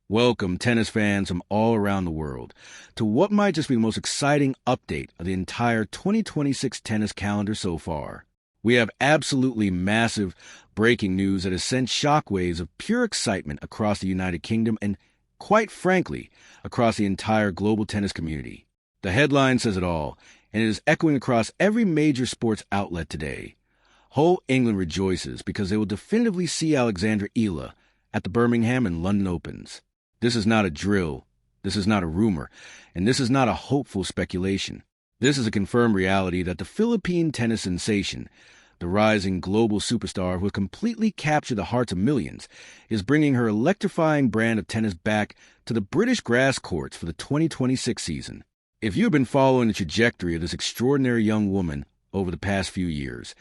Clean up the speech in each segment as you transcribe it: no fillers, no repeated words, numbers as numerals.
Welcome, tennis fans from all around the world, to what might just be the most exciting update of the entire 2026 tennis calendar so far. We have absolutely massive breaking news that has sent shockwaves of pure excitement across the United Kingdom and, quite frankly, across the entire global tennis community. The headline says it all, and it is echoing across every major sports outlet today. Whole England rejoices because they will definitively see Alexandra Eala at the Birmingham and London Opens. This is not a drill, this is not a rumor, and this is not a hopeful speculation. This is a confirmed reality that the Philippine tennis sensation, the rising global superstar who will completely capture the hearts of millions, is bringing her electrifying brand of tennis back to the British grass courts for the 2026 season. If you have been following the trajectory of this extraordinary young woman over the past few years,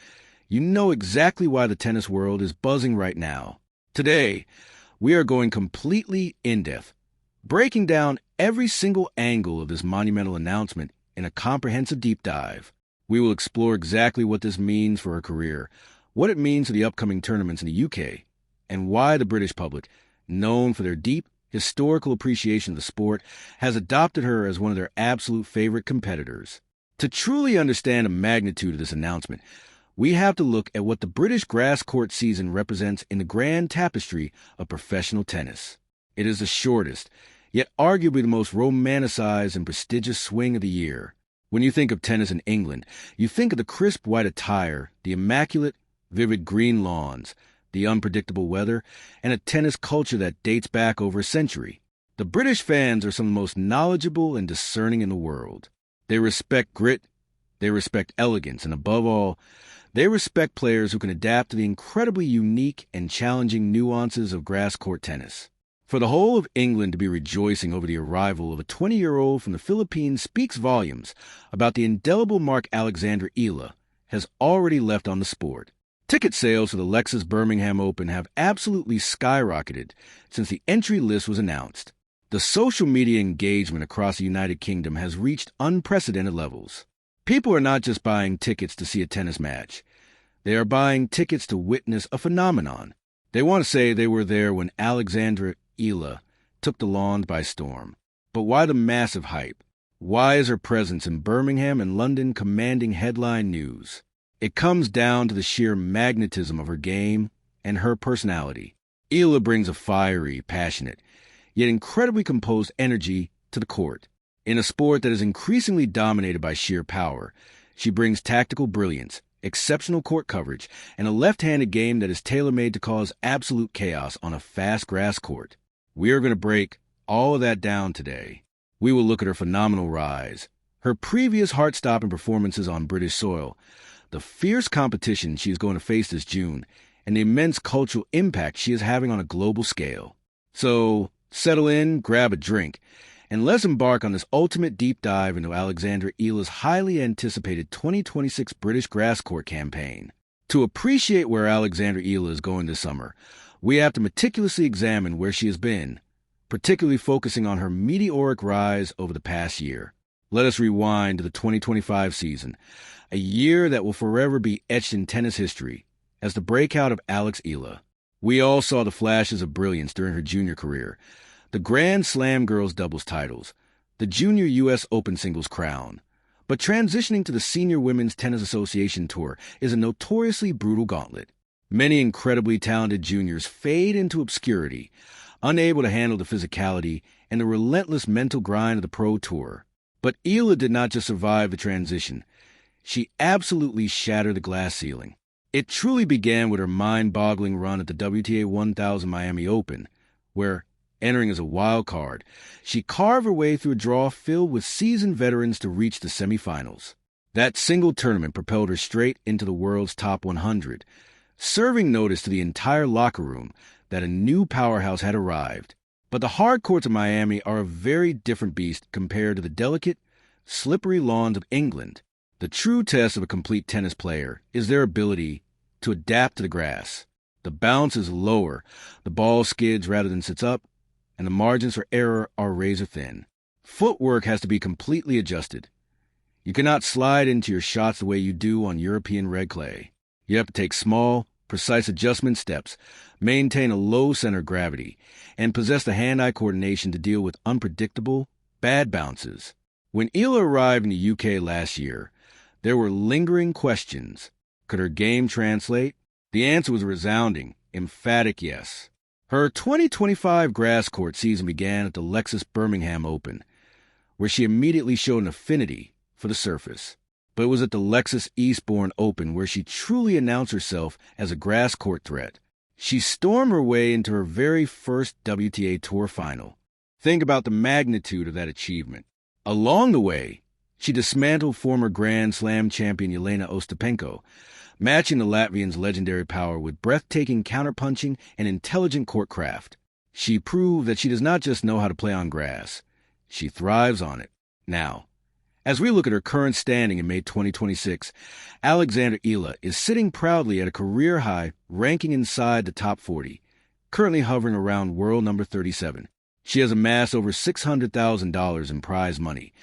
you know exactly why the tennis world is buzzing right now. Today, we are going completely in-depth, breaking down every single angle of this monumental announcement in a comprehensive deep dive. We will explore exactly what this means for her career, what it means for the upcoming tournaments in the UK, and why the British public, known for their deep, historical appreciation of the sport, has adopted her as one of their absolute favorite competitors. To truly understand the magnitude of this announcement, we have to look at what the British grass court season represents in the grand tapestry of professional tennis. It is the shortest, yet arguably the most romanticized and prestigious swing of the year. When you think of tennis in England, you think of the crisp white attire, the immaculate, vivid green lawns, the unpredictable weather, and a tennis culture that dates back over a century. The British fans are some of the most knowledgeable and discerning in the world. They respect grit, they respect elegance, and above all, they respect players who can adapt to the incredibly unique and challenging nuances of grass court tennis. For the whole of England to be rejoicing over the arrival of a 20-year-old from the Philippines speaks volumes about the indelible mark Alexandra Eala has already left on the sport. Ticket sales for the Lexus Birmingham Open have absolutely skyrocketed since the entry list was announced. The social media engagement across the United Kingdom has reached unprecedented levels. People are not just buying tickets to see a tennis match. They are buying tickets to witness a phenomenon. They want to say they were there when Alexandra Eala took the lawns by storm. But why the massive hype? Why is her presence in Birmingham and London commanding headline news? It comes down to the sheer magnetism of her game and her personality. Eala brings a fiery, passionate, yet incredibly composed energy to the court. In a sport that is increasingly dominated by sheer power, she brings tactical brilliance, exceptional court coverage, and a left-handed game that is tailor-made to cause absolute chaos on a fast grass court. We are going to break all of that down today. We will look at her phenomenal rise, her previous heart-stopping performances on British soil, the fierce competition she is going to face this June, and the immense cultural impact she is having on a global scale. So, settle in, grab a drink, and let's embark on this ultimate deep dive into Alexandra Eala's highly anticipated 2026 British grass court campaign. To appreciate where Alexandra Eala is going this summer, we have to meticulously examine where she has been, particularly focusing on her meteoric rise over the past year. Let us rewind to the 2025 season, a year that will forever be etched in tennis history as the breakout of Alex Eala. We all saw the flashes of brilliance during her junior career, the Grand Slam girls doubles titles, the Junior U.S. Open singles crown. But transitioning to the Senior Women's Tennis Association Tour is a notoriously brutal gauntlet. Many incredibly talented juniors fade into obscurity, unable to handle the physicality and the relentless mental grind of the Pro Tour. But Eala did not just survive the transition. She absolutely shattered the glass ceiling. It truly began with her mind-boggling run at the WTA 1000 Miami Open, where, entering as a wild card, she carved her way through a draw filled with seasoned veterans to reach the semifinals. That single tournament propelled her straight into the world's top 100, serving notice to the entire locker room that a new powerhouse had arrived. But the hard courts of Miami are a very different beast compared to the delicate, slippery lawns of England. The true test of a complete tennis player is their ability to adapt to the grass. The bounce is lower, the ball skids rather than sits up, and the margins for error are razor thin. Footwork has to be completely adjusted. You cannot slide into your shots the way you do on European red clay. You have to take small, precise adjustment steps, maintain a low center of gravity, and possess the hand-eye coordination to deal with unpredictable, bad bounces. When Eala arrived in the UK last year, there were lingering questions. Could her game translate? The answer was a resounding, emphatic yes. Her 2025 grass court season began at the Lexus Birmingham Open, where she immediately showed an affinity for the surface. But it was at the Lexus Eastbourne Open where she truly announced herself as a grass court threat. She stormed her way into her very first WTA Tour final. Think about the magnitude of that achievement. Along the way, she dismantled former Grand Slam champion Jelena Ostapenko, matching the Latvian's legendary power with breathtaking counterpunching and intelligent court craft. She proved that she does not just know how to play on grass, she thrives on it. Now, as we look at her current standing in May 2026, Alexandra Eala is sitting proudly at a career-high ranking inside the top 40, currently hovering around world number 37. She has amassed over $600,000 in prize money,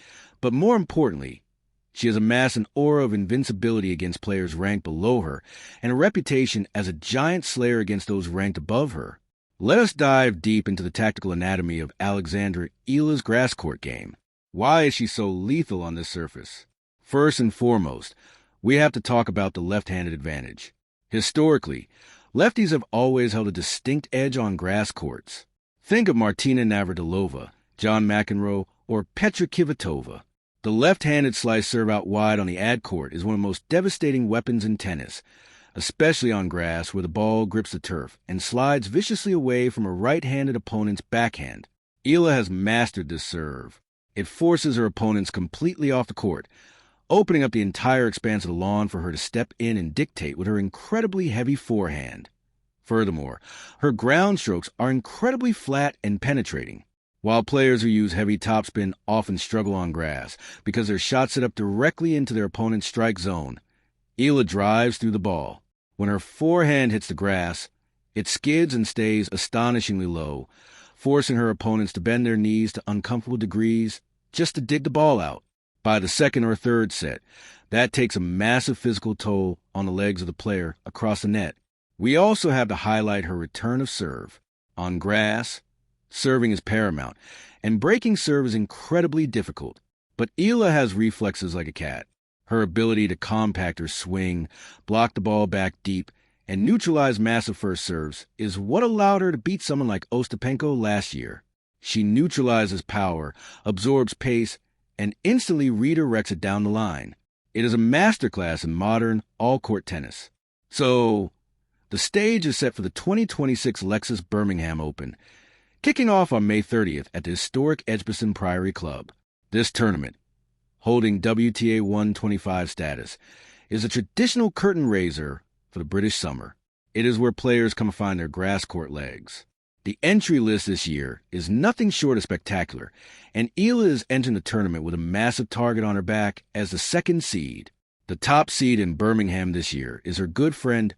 but more importantly, she has amassed an aura of invincibility against players ranked below her and a reputation as a giant slayer against those ranked above her. Let us dive deep into the tactical anatomy of Alexandra Eala's grass court game. Why is she so lethal on this surface? First and foremost, we have to talk about the left-handed advantage. Historically, lefties have always held a distinct edge on grass courts. Think of Martina Navratilova, John McEnroe, or Petra Kvitova. The left-handed slice serve out wide on the ad court is one of the most devastating weapons in tennis, especially on grass where the ball grips the turf and slides viciously away from a right-handed opponent's backhand. Eala has mastered this serve. It forces her opponents completely off the court, opening up the entire expanse of the lawn for her to step in and dictate with her incredibly heavy forehand. Furthermore, her ground strokes are incredibly flat and penetrating. While players who use heavy topspin often struggle on grass because their shots set up directly into their opponent's strike zone, Eala drives through the ball. When her forehand hits the grass, it skids and stays astonishingly low, forcing her opponents to bend their knees to uncomfortable degrees just to dig the ball out. By the second or third set, that takes a massive physical toll on the legs of the player across the net. We also have to highlight her return of serve. On grass, serving is paramount, and breaking serve is incredibly difficult. But Eala has reflexes like a cat. Her ability to compact her swing, block the ball back deep, and neutralize massive first serves is what allowed her to beat someone like Ostapenko last year. She neutralizes power, absorbs pace, and instantly redirects it down the line. It is a masterclass in modern, all-court tennis. So, the stage is set for the 2026 Lexus Birmingham Open, kicking off on May 30th at the historic Edgbaston Priory Club. This tournament, holding WTA 125 status, is a traditional curtain raiser for the British summer. It is where players come to find their grass court legs. The entry list this year is nothing short of spectacular, and Eala is entering the tournament with a massive target on her back as the second seed. The top seed in Birmingham this year is her good friend,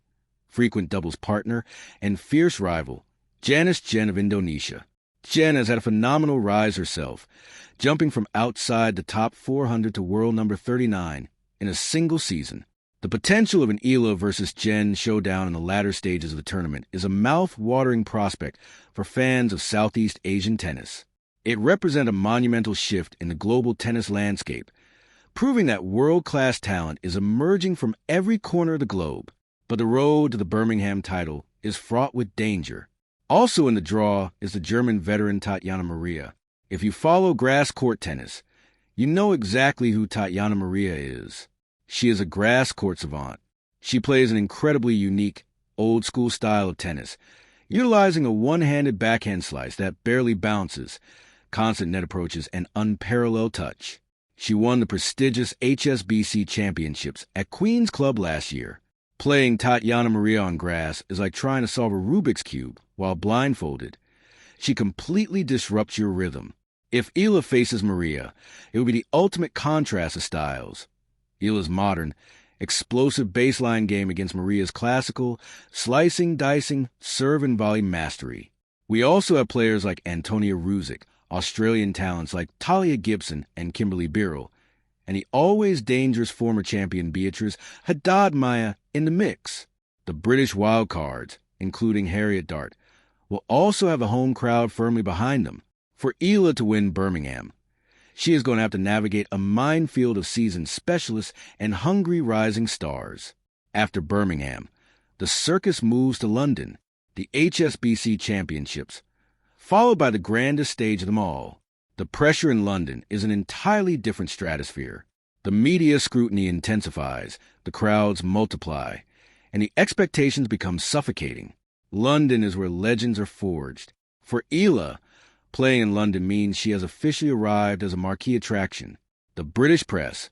frequent doubles partner, and fierce rival, Janice Jen of Indonesia. Jen has had a phenomenal rise herself, jumping from outside the top 400 to world number 39 in a single season. The potential of an Eala versus Jen showdown in the latter stages of the tournament is a mouth-watering prospect for fans of Southeast Asian tennis. It represents a monumental shift in the global tennis landscape, proving that world-class talent is emerging from every corner of the globe. But the road to the Birmingham title is fraught with danger. Also in the draw is the German veteran Tatjana Maria. If you follow grass court tennis, you know exactly who Tatjana Maria is. She is a grass court savant. She plays an incredibly unique, old-school style of tennis, utilizing a one-handed backhand slice that barely bounces, constant net approaches, and unparalleled touch. She won the prestigious HSBC Championships at Queen's Club last year. Playing Tatjana Maria on grass is like trying to solve a Rubik's Cube while blindfolded. She completely disrupts your rhythm. If Eala faces Maria, it would be the ultimate contrast of styles. Eala's modern, explosive baseline game against Maria's classical, slicing, dicing, serve and volley mastery. We also have players like Antonia Ruzic, Australian talents like Talia Gibson and Kimberly Birrell, and the always dangerous former champion Beatriz Haddad Maya in the mix. The British wildcards, including Harriet Dart, will also have a home crowd firmly behind them. For Eala to win Birmingham, she is going to have to navigate a minefield of seasoned specialists and hungry rising stars. After Birmingham, the circus moves to London, the HSBC Championships, followed by the grandest stage of them all. The pressure in London is an entirely different stratosphere. The media scrutiny intensifies, the crowds multiply, and the expectations become suffocating. London is where legends are forged. For Eala, playing in London means she has officially arrived as a marquee attraction. The British press,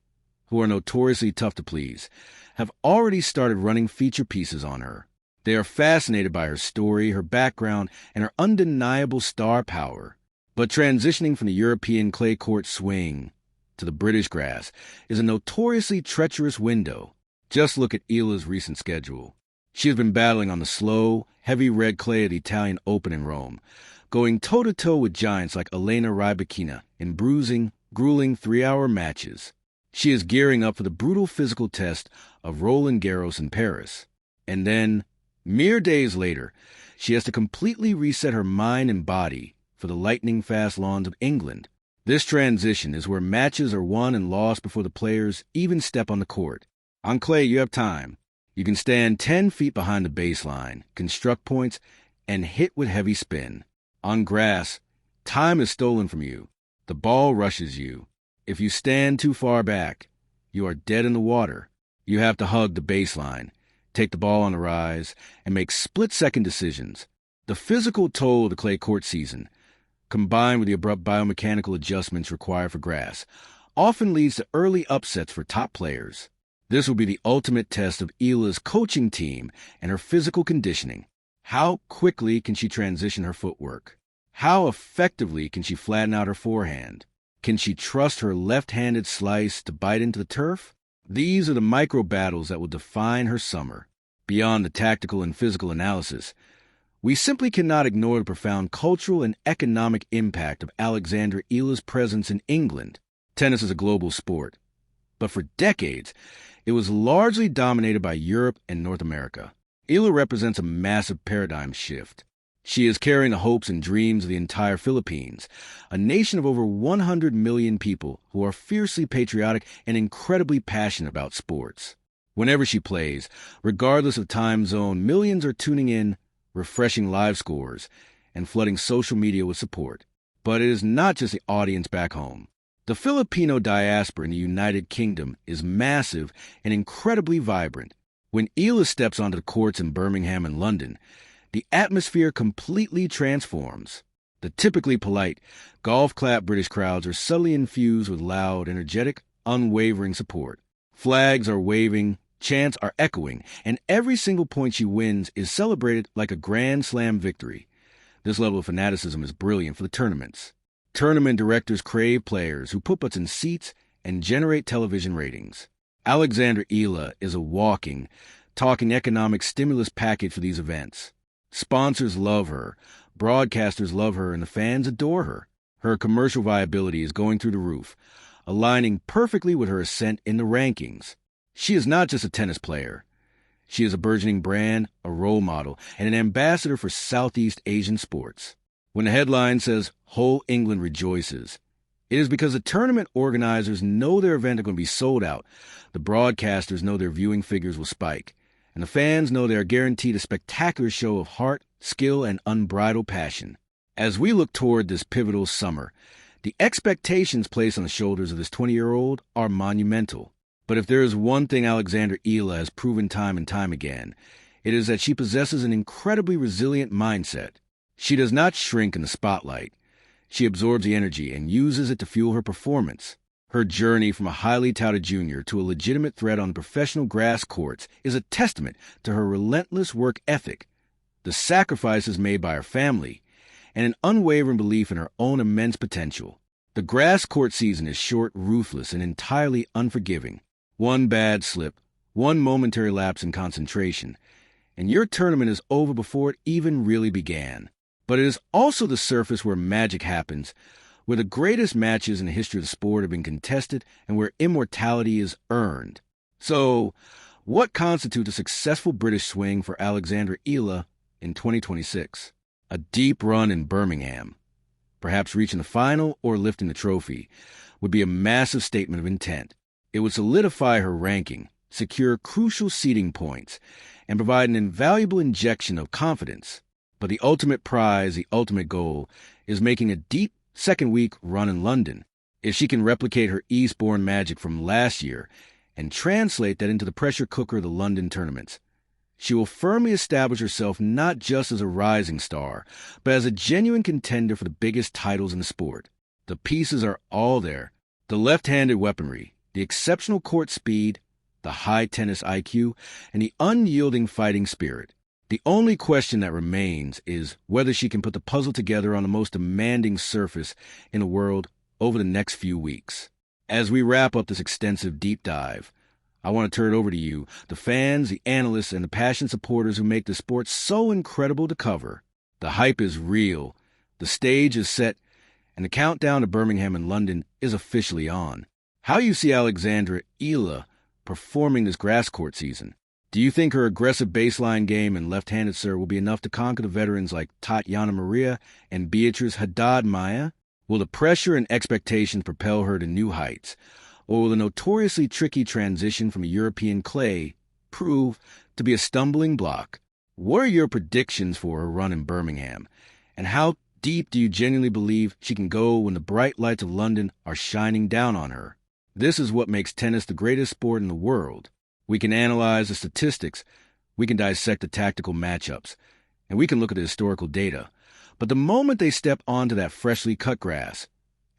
who are notoriously tough to please, have already started running feature pieces on her. They are fascinated by her story, her background, and her undeniable star power. But transitioning from the European clay court swing to the British grass is a notoriously treacherous window. Just look at Eala's recent schedule. She has been battling on the slow, heavy red clay of the Italian Open in Rome, going toe-to-toe with giants like Elena Rybakina in bruising, grueling 3-hour matches. She is gearing up for the brutal physical test of Roland Garros in Paris. And then, mere days later, she has to completely reset her mind and body for the lightning-fast lawns of England. This transition is where matches are won and lost before the players even step on the court. On clay, you have time. You can stand 10 feet behind the baseline, construct points, and hit with heavy spin. On grass, time is stolen from you. The ball rushes you. If you stand too far back, you are dead in the water. You have to hug the baseline, take the ball on the rise, and make split-second decisions. The physical toll of the clay court season, combined with the abrupt biomechanical adjustments required for grass, often leads to early upsets for top players. This will be the ultimate test of Eala's coaching team and her physical conditioning. How quickly can she transition her footwork? How effectively can she flatten out her forehand? Can she trust her left-handed slice to bite into the turf? These are the micro-battles that will define her summer. Beyond the tactical and physical analysis, we simply cannot ignore the profound cultural and economic impact of Alexandra Eala's presence in England. Tennis is a global sport, but for decades, it was largely dominated by Europe and North America. Eala represents a massive paradigm shift. She is carrying the hopes and dreams of the entire Philippines, a nation of over 100 million people who are fiercely patriotic and incredibly passionate about sports. Whenever she plays, regardless of time zone, millions are tuning in, refreshing live scores, and flooding social media with support. But it is not just the audience back home. The Filipino diaspora in the United Kingdom is massive and incredibly vibrant. When Eala steps onto the courts in Birmingham and London, the atmosphere completely transforms. The typically polite, golf-clap British crowds are subtly infused with loud, energetic, unwavering support. Flags are waving, chants are echoing, and every single point she wins is celebrated like a Grand Slam victory. This level of fanaticism is brilliant for the tournaments. Tournament directors crave players who put butts in seats and generate television ratings. Alexandra Eala is a walking, talking economic stimulus package for these events. Sponsors love her, broadcasters love her, and the fans adore her. Her commercial viability is going through the roof, aligning perfectly with her ascent in the rankings. She is not just a tennis player. She is a burgeoning brand, a role model, and an ambassador for Southeast Asian sports. When the headline says, "Whole England rejoices," it is because the tournament organizers know their event are going to be sold out, the broadcasters know their viewing figures will spike, and the fans know they are guaranteed a spectacular show of heart, skill, and unbridled passion. As we look toward this pivotal summer, the expectations placed on the shoulders of this 20-year-old are monumental. But if there is one thing Alexandra Eala has proven time and time again, it is that she possesses an incredibly resilient mindset. She does not shrink in the spotlight. She absorbs the energy and uses it to fuel her performance. Her journey from a highly touted junior to a legitimate threat on professional grass courts is a testament to her relentless work ethic, the sacrifices made by her family, and an unwavering belief in her own immense potential. The grass court season is short, ruthless, and entirely unforgiving. One bad slip, one momentary lapse in concentration, and your tournament is over before it even really began. But it is also the surface where magic happens, where the greatest matches in the history of the sport have been contested, and where immortality is earned. So, What constitutes a successful British swing for Alexandra Eala in 2026? A deep run in Birmingham, perhaps reaching the final or lifting the trophy, would be a massive statement of intent. It would solidify her ranking, secure crucial seeding points, and provide an invaluable injection of confidence. But the ultimate prize, the ultimate goal, is making a deep second-week run in London. If she can replicate her Eastbourne magic from last year and translate that into the pressure cooker of the London tournaments, she will firmly establish herself not just as a rising star, but as a genuine contender for the biggest titles in the sport. The pieces are all there. The left-handed weaponry, the exceptional court speed, the high tennis IQ, and the unyielding fighting spirit. The only question that remains is whether she can put the puzzle together on the most demanding surface in the world over the next few weeks. As we wrap up this extensive deep dive, I want to turn it over to you, the fans, the analysts, and the passionate supporters who make the sport so incredible to cover. The hype is real, the stage is set, and the countdown to Birmingham and London is officially on. How do you see Alexandra Eala performing this grass court season? Do you think her aggressive baseline game and left-handed serve will be enough to conquer the veterans like Tatiana Maria and Beatrice Haddad Maya? Will the pressure and expectations propel her to new heights? Or will the notoriously tricky transition from a European clay prove to be a stumbling block? What are your predictions for her run in Birmingham? And how deep do you genuinely believe she can go when the bright lights of London are shining down on her? This is what makes tennis the greatest sport in the world. We can analyze the statistics, we can dissect the tactical matchups, and we can look at the historical data. But the moment they step onto that freshly cut grass,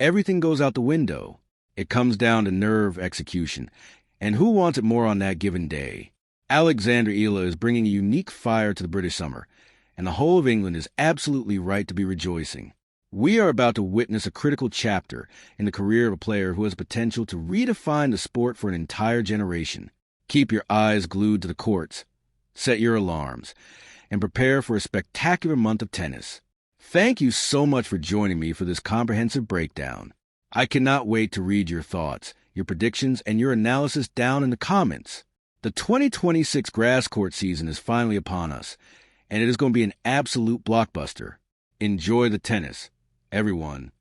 everything goes out the window. It comes down to nerve execution, and who wants it more on that given day? Alexandra Eala is bringing a unique fire to the British summer, and the whole of England is absolutely right to be rejoicing. We are about to witness a critical chapter in the career of a player who has the potential to redefine the sport for an entire generation. Keep your eyes glued to the courts, set your alarms, and prepare for a spectacular month of tennis. Thank you so much for joining me for this comprehensive breakdown. I cannot wait to read your thoughts, your predictions, and your analysis down in the comments. The 2026 grass court season is finally upon us, and it is going to be an absolute blockbuster. Enjoy the tennis, everyone.